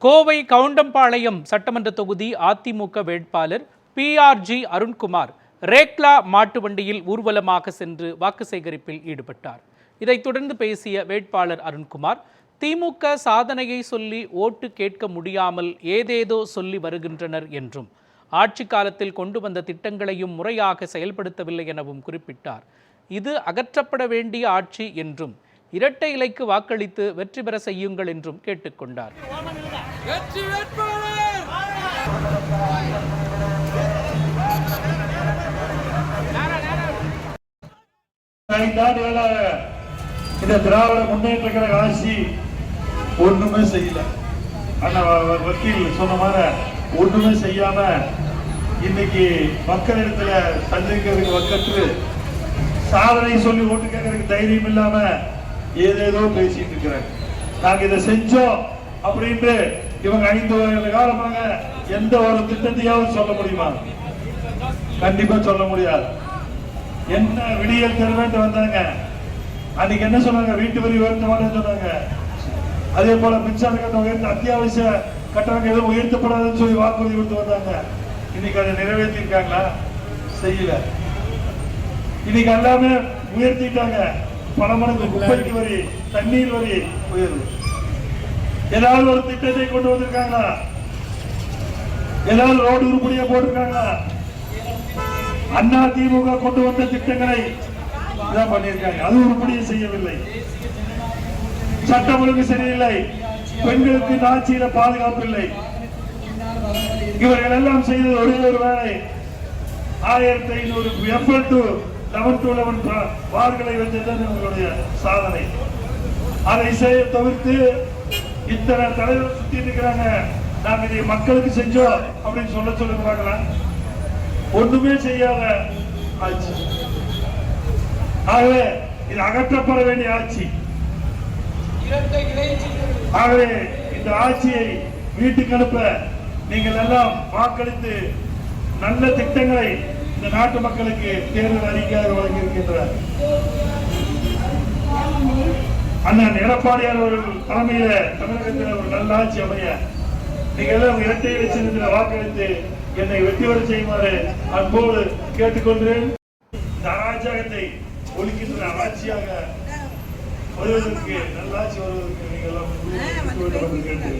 கோவை கவுண்டம்பாளையம் சட்டமன்ற தொகுதி அதிமுக வேட்பாளர் PRG அருண்குமார் ரேக்லா மாட்டு வண்டியில் ஊர்வலமாக சென்று வாக்கு சேகரிப்பில் ஈடுபட்டார். இதைத் தொடர்ந்து பேசிய வேட்பாளர் அருண்குமார், திமுக சாதனையை சொல்லி ஓட்டு கேட்க முடியாமல் ஏதேதோ சொல்லி வருகின்றனர் என்றும், ஆட்சி காலத்தில் கொண்டு வந்த திட்டங்களையும் முறையாக செயல்படுத்தவில்லை எனவும் குறிப்பிட்டார். இது அகற்றப்பட வேண்டிய ஆட்சி என்றும், இரட்டை இலைக்கு வாக்களித்து வெற்றி பெற செய்யுங்கள் என்றும் கேட்டுக்கொண்டார். இந்த திராவிட முன்னேற்ற கழக ஆட்சி ஒண்ணுமே செய்யல. வக்கீல் சொன்ன மாதிரி ஒண்ணுமே செய்யாம இன்னைக்கு மக்களிடத்துல சந்திக்கிறதுக்கு வக்கற்று, சாதனை சொல்லி ஓட்டு கேட்கறதுக்கு தைரியம் இல்லாம ஏதேதோ பேசிட்டு இருக்கிறாங்க. நாங்க இதை செஞ்சோம் அப்படின்ட்டு இவங்க 5 வருட காலமாக எந்த ஒரு திட்டத்தையாவது சொல்ல முடியுமா? கண்டிப்பா சொல்ல முடியாது. என்ன விடியல் தருவேன் வந்தாங்க, அன்னைக்கு என்ன சொன்னாங்க? வீட்டு வரி உயர்த்த மாட்டேன்னு சொன்னாங்க. அதே போல மின்சார கட்டணம் உயர்த்த, அத்தியாவசிய கட்டணம் எதுவும் உயர்த்தப்படாதுன்னு சொல்லி வாக்குறுதி கொடுத்து வந்தாங்க. இன்னைக்கு அதை நிறைவேற்றிருக்காங்களா? செய்யல. இன்னைக்கு எல்லாமே உயர்த்திட்டாங்க. பல மடங்கு குப்பைக்கு வரி, தண்ணீர் வரி உயர்வு. ஏதாவது ஒரு திட்டத்தை கொண்டு வந்திருக்காங்களா? ஏதாவது ரோடு உருப்படியா போட்டிருக்காங்களா? அண்ணா திமுக கொண்டு வந்த திட்டங்களை இதான் பண்ணியிருக்காங்க. அது உருப்படியே செய்யவில்லை. சட்டம் ஒழுங்கு சரியில்லை. பெண்களுக்கு ஆட்சியில பாதுகாப்பு இல்லை. இவர்கள் எல்லாம் செய்தது ஒரே ஒரு வேலை, 1500 FL to 11 to 11 வார்களை வச்சதுதான் இவங்களுடைய சாதனை. அதை செய்ய தவிர்த்து இத்தனை தலைவர் சுத்தி இருக்கிறாங்க. நாங்க இதை மக்களுக்கு செஞ்சோம் அப்படின்னு சொல்லுங்க பார்க்கலாம். ஒண்ணுமே செய்யாத ஆட்சி. ஆகவே இது அகற்றப்பட வேண்டிய ஆட்சி. ஆகவே இந்த ஆட்சியை வீட்டுக்கு அனுப்ப நீங்கள் எல்லாம் வாக்களித்து நல்ல திட்டங்களை இந்த நாட்டு மக்களுக்கு தேர்தல் அறிக்கையாக வழங்கியிருக்கின்றனர். அண்ணன் எடப்பாடியார் அவர்கள் தலைமையில தமிழகத்தில் ஒரு நல்ல ஆட்சி அமைய நீங்கள் எல்லாம் இரட்டை இலட்சத்தில் வாக்களித்து என்னை வெற்றி பெற செய்யுமாறு அன்போடு கேட்டுக்கொண்டேன். இந்த அராஜகத்தை ஒழிக்கின்ற ஆட்சியாக வருவதற்கு, நல்லாட்சி வருவதற்கு நீங்கள் எல்லாம் கேட்டு